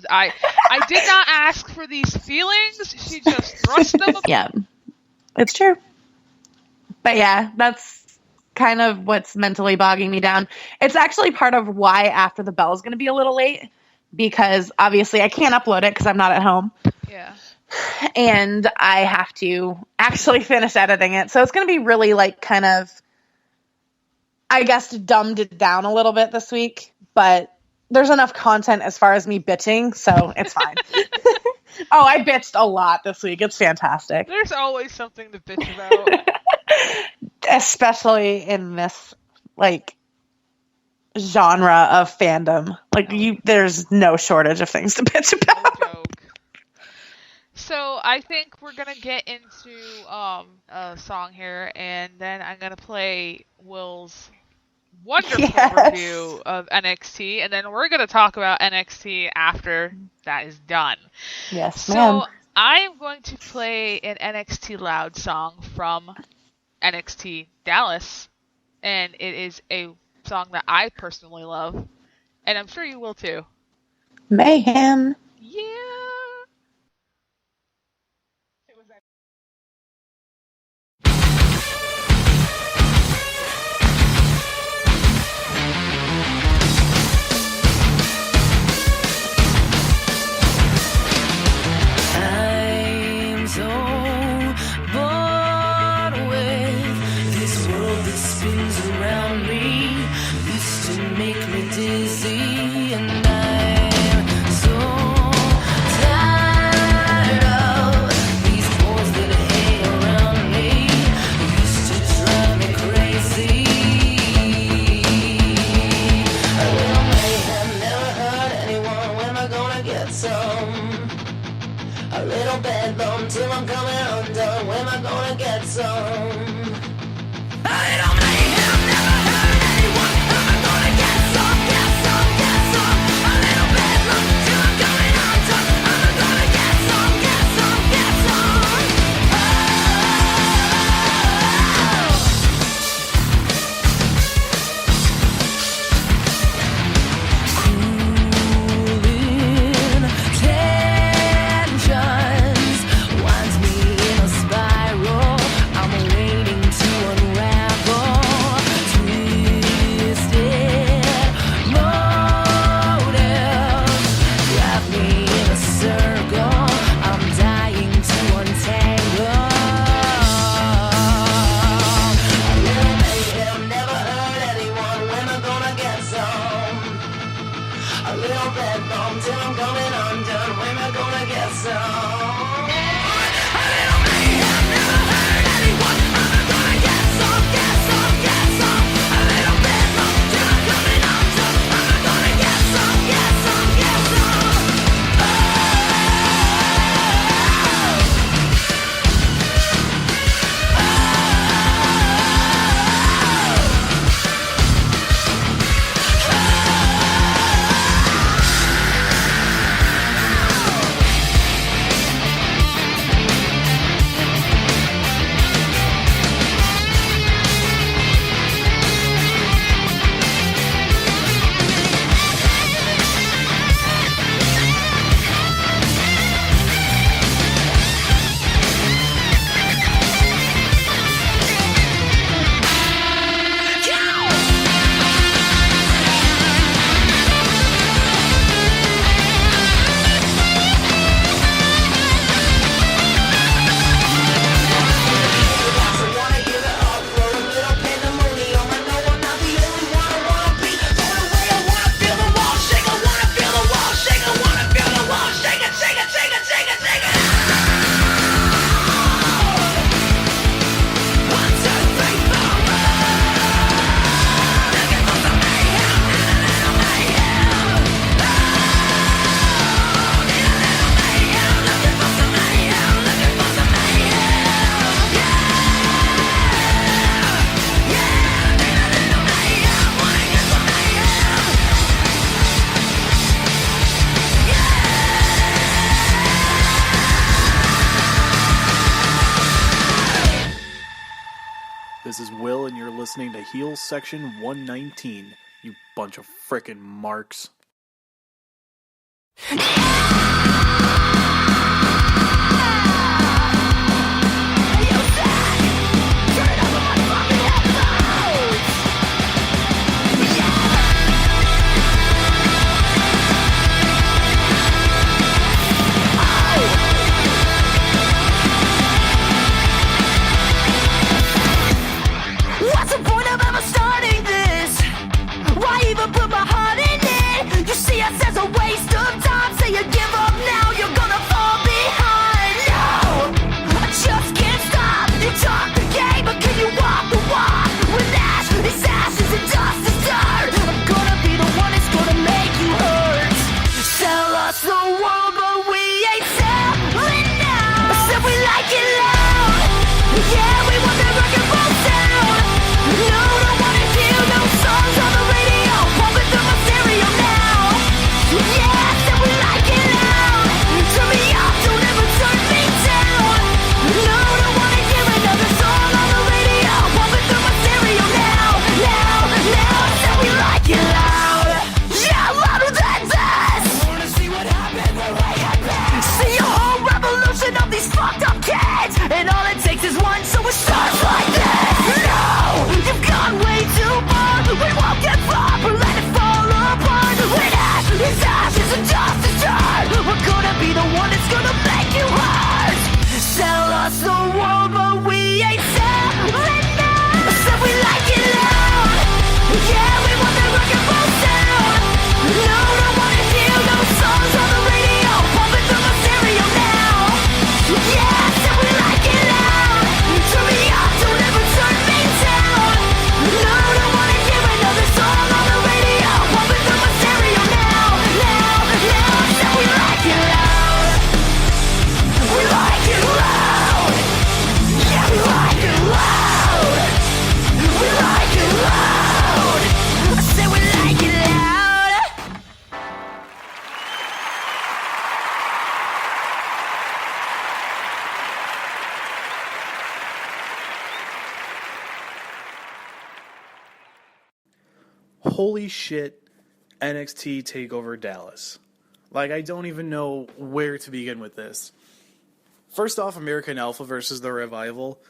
I did not ask for these feelings. She just thrust them. Yeah, it's true. But yeah, that's kind of what's mentally bogging me down. It's actually part of why After the Bell is going to be a little late, because obviously I can't upload it because I'm not at home. Yeah. And I have to actually finish editing it. So it's going to be really like kind of, I guess, dumbed it down a little bit this week. But there's enough content as far as me bitching, so it's fine. Oh, I bitched a lot this week. It's fantastic. There's always something to bitch about. Especially in this, like, genre of fandom. Like, there's no shortage of things to bitch about. No joke. So, I think we're gonna get into a song here, and then I'm gonna play Will's wonderful review of NXT, and then we're gonna talk about NXT after that is done. Yes, ma'am. So, I am going to play an NXT Loud song from NXT Dallas, and it is a song that I personally love, and I'm sure you will too. Mayhem. Yeah. I'm so bored with this world that spins around me, used to make me dizzy, and I'm so tired of these boys that hang around me, used to drive me crazy. A little mayhem never hurt anyone. When am I gonna get some? A little bedlam till I'm coming undone. When am I gonna get some? A little mayhem never hurt anyone. Am I gonna get some? Get some, get some. A little bedlam till I'm coming undone. Am I gonna get some? Get some, get some. Cooling tensions winds me in a spiral. I'm waiting to unravel. Twisted motives drive me in a circle. I'm dying to untangle. A little mayhem never hurt anyone. When am I gonna get some? A little bedlam till I'm coming undone. When am I gonna get some? A little mayhem never hurt anyone. Am I gonna get some? Get some, get some. A little bedlam till I'm coming undone. Am I gonna get some? Get some, get some. This is Will, and you're listening to Heels Section 119, you bunch of frickin' marks. Yeah! the world, but we ain't selling now. I said we like it loud. Yeah, we want that rock and roll sound. No, don't wanna hear no songs on the radio. Pump it through my stereo now. Yeah, I said we like it loud. Turn me up, don't ever turn me down. No, don't wanna hear another song on the radio. Pump it through my stereo now. Now, I said we like it loud. Yeah, louder than this. I wanna see what happened when we get back. See a whole revolution of these fucked up kids, and all it takes is one, so it starts like this. No, you've gone way too far. We won't give up or let it fall apart. When ash is ashes and dust is dirt, we're gonna be the one that's gonna make you hurt. Sell us the world, but we ain't selling now. Said we like it loud. Yeah, we want that rock and roll sound. No, don't wanna hear no songs on the radio. Pump it through my stereo now. Yeah, said we like it loud. Turn me up, don't ever turn me down. No, don't wanna hear another song on the radio. Pump it through my stereo now. Said we like it loud. We like it loud. Yeah, we like it loud. We like it loud. I said we like it loud. Holy shit, NXT Takeover Dallas. Like, I don't even know where to begin with this. First off, American Alpha versus the Revival.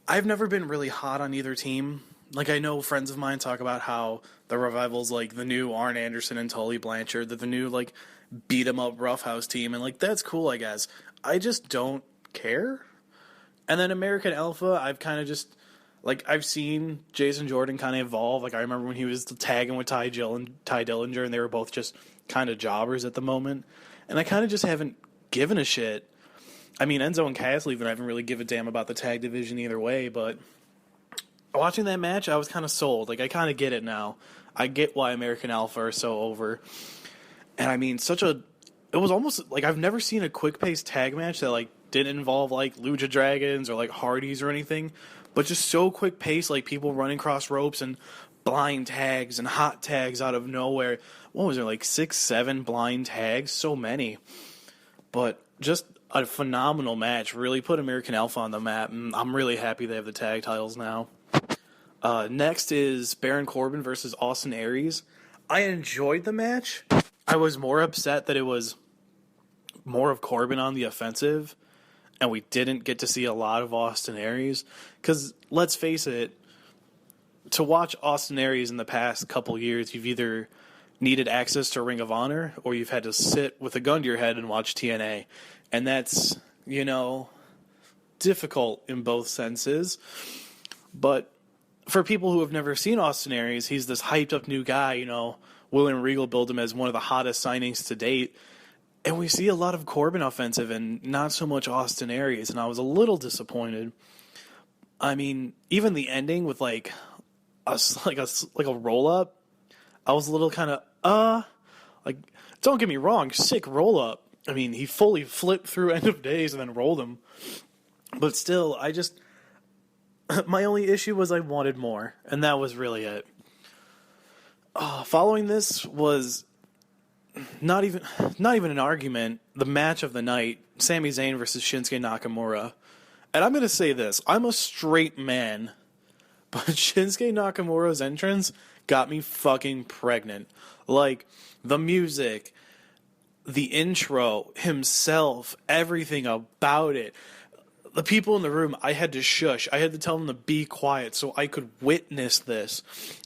I've never been really hot on either team. Like, I know friends of mine talk about how the Revival's like the new Arn Anderson and Tully Blanchard. They're the new, like, beat-em-up roughhouse team. And, like, that's cool, I guess. I just don't care. And then American Alpha, I've kind of just... Like, I've seen Jason Jordan kind of evolve. Like, I remember when he was tagging with Ty Dillinger, and they were both just kind of jobbers at the moment. And I kind of just haven't given a shit. I mean, Enzo and Cass even haven't really given a damn about the tag division either way, but watching that match, I was kind of sold. Like, I kind of get it now. I get why American Alpha are so over. And, I mean, it was almost, like, I've never seen a quick-paced tag match that, like, didn't involve, like, Lucha Dragons or, like, Hardys or anything. But just so quick pace, like people running across ropes and blind tags and hot tags out of nowhere. What was there, like 6, 7 blind tags? So many. But just a phenomenal match. Really put American Alpha on the map. And I'm really happy they have the tag titles now. Next is Baron Corbin versus Austin Aries. I enjoyed the match. I was more upset that it was more of Corbin on the offensive. And we didn't get to see a lot of Austin Aries. Because, let's face it, to watch Austin Aries in the past couple years, you've either needed access to Ring of Honor, or you've had to sit with a gun to your head and watch TNA. And that's, difficult in both senses. But for people who have never seen Austin Aries, he's this hyped-up new guy, William Regal built him as one of the hottest signings to date. And we see a lot of Corbin offensive and not so much Austin Aries, and I was a little disappointed. I mean, even the ending with like a roll up, I was a little kind of don't get me wrong, sick roll up. I mean, he fully flipped through End of Days and then rolled him. But still, my only issue was I wanted more, and that was really it. Following this was not even an argument, the match of the night, Sami Zayn versus Shinsuke Nakamura. And I'm going to say this, I'm a straight man, but Shinsuke Nakamura's entrance got me fucking pregnant. Like, the music, the intro, himself, everything about it. The people in the room, I had to shush. I had to tell them to be quiet so I could witness this.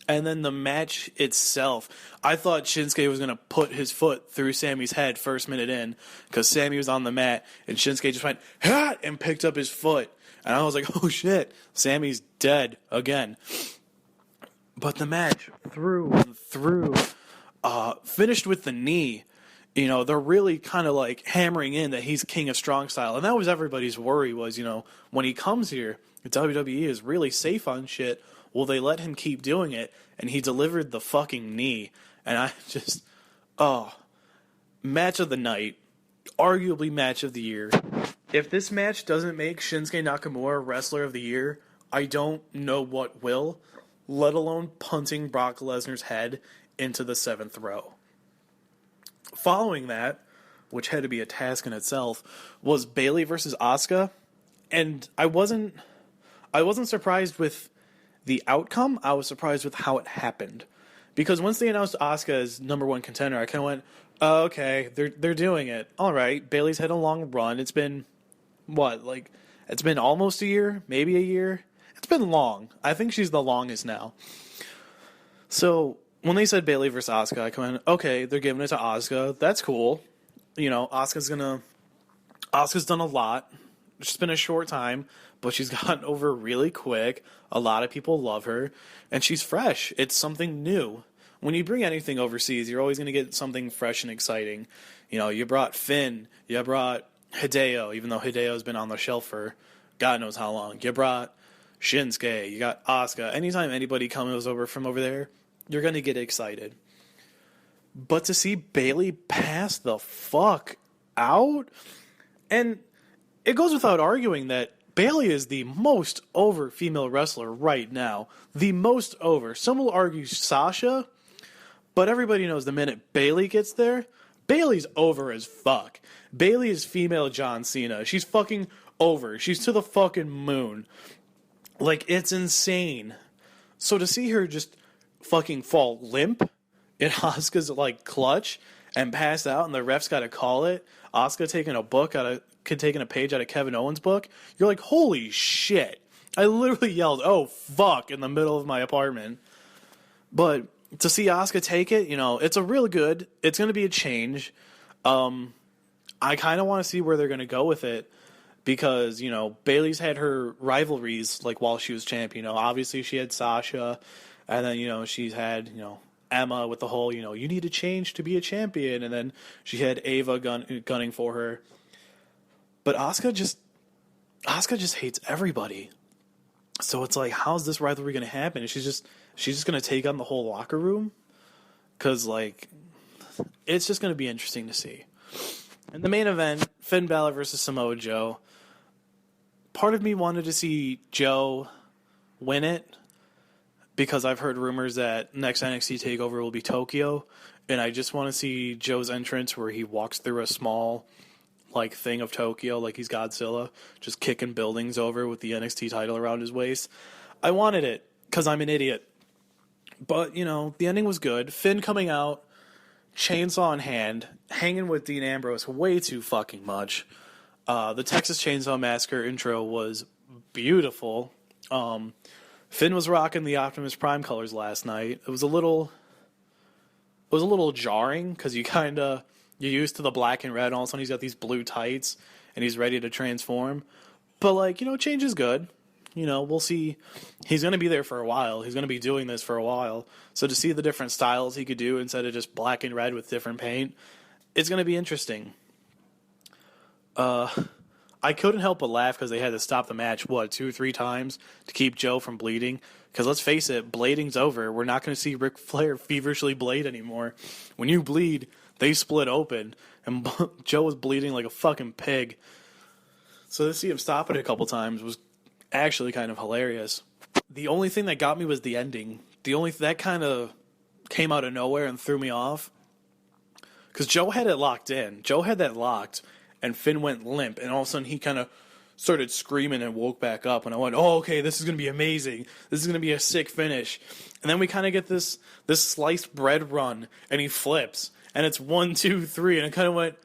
And then the match itself, I thought Shinsuke was going to put his foot through Sammy's head first minute in, because Sammy was on the mat, and Shinsuke just went, ha! And picked up his foot. And I was like, oh shit, Sammy's dead again. But the match, through and through, finished with the knee. They're really kind of like hammering in that he's king of strong style. And that was everybody's worry was, when he comes here, WWE is really safe on shit. Will they let him keep doing it? And he delivered the fucking knee. And I just, match of the night, arguably match of the year. If this match doesn't make Shinsuke Nakamura Wrestler of the Year, I don't know what will, let alone punting Brock Lesnar's head into the 7th row. Following that, which had to be a task in itself, was Bayley versus Asuka, and I wasn't surprised with the outcome. I was surprised with how it happened, because once they announced Asuka as number 1 contender, I kind of went, oh, okay, they're doing it. All right, Bayley's had a long run. It's been it's been almost a year, maybe a year. It's been long. I think she's the longest now. So when they said Bayley versus Asuka, I kind of went, okay, they're giving it to Asuka. That's cool. You know, Asuka's done a lot. It's been a short time, but she's gotten over really quick. A lot of people love her, and she's fresh. It's something new. When you bring anything overseas, you're always going to get something fresh and exciting. You know, you brought Finn, you brought Hideo, even though Hideo's been on the shelf for God knows how long. You brought Shinsuke, you got Asuka. Anytime anybody comes over from over there, you're going to get excited. But to see Bayley pass the fuck out, and it goes without arguing that Bayley is the most over female wrestler right now. The most over. Some will argue Sasha, but everybody knows the minute Bayley gets there, Bayley's over as fuck. Bayley is female John Cena. She's fucking over. She's to the fucking moon. Like, it's insane. So to see her just fucking fall limp in Asuka's, like, clutch and pass out, and the ref's got to call it, Asuka taking a page out of Kevin Owens' book, you're like, holy shit. I literally yelled, oh, fuck, in the middle of my apartment. But to see Asuka take it, you know, it's it's going to be a change. I kind of want to see where they're going to go with it, because, you know, Bayley's had her rivalries, like, while she was champion. You know, obviously she had Sasha, and then, you know, she's had, you know, Emma with the whole, you know, you need to change to be a champion, and then she had Ava gunning for her. But Asuka just hates everybody. So it's like, how's this rivalry going to happen? Is she's just going to take on the whole locker room? Because, like, it's just going to be interesting to see. In the main event, Finn Balor versus Samoa Joe. Part of me wanted to see Joe win it, because I've heard rumors that next NXT TakeOver will be Tokyo, and I just want to see Joe's entrance where he walks through a small, like, thing of Tokyo, like he's Godzilla, just kicking buildings over with the NXT title around his waist. I wanted it, because I'm an idiot. But, you know, the ending was good. Finn coming out, chainsaw in hand, hanging with Dean Ambrose way too fucking much. The Texas Chainsaw Massacre intro was beautiful. Finn was rocking the Optimus Prime colors last night. It was a little jarring, because you're used to the black and red, and all of a sudden he's got these blue tights, and he's ready to transform. But, like, you know, change is good. You know, we'll see. He's going to be there for a while. He's going to be doing this for a while. So to see the different styles he could do instead of just black and red with different paint, it's going to be interesting. I couldn't help but laugh because they had to stop the match, 2 or 3 times to keep Joe from bleeding. Because let's face it, blading's over. We're not going to see Ric Flair feverishly blade anymore. When you bleed, they split open, and Joe was bleeding like a fucking pig. So to see him stop it a couple times was actually kind of hilarious. The only thing that got me was the ending. That kind of came out of nowhere and threw me off. Because Joe had it locked in. Joe had that locked, and Finn went limp, and all of a sudden he kind of started screaming and woke back up, and I went, oh, okay, this is going to be amazing. This is going to be a sick finish. And then we kind of get this sliced bread run, and he flips, and it's 1, 2, 3, and I kind of went,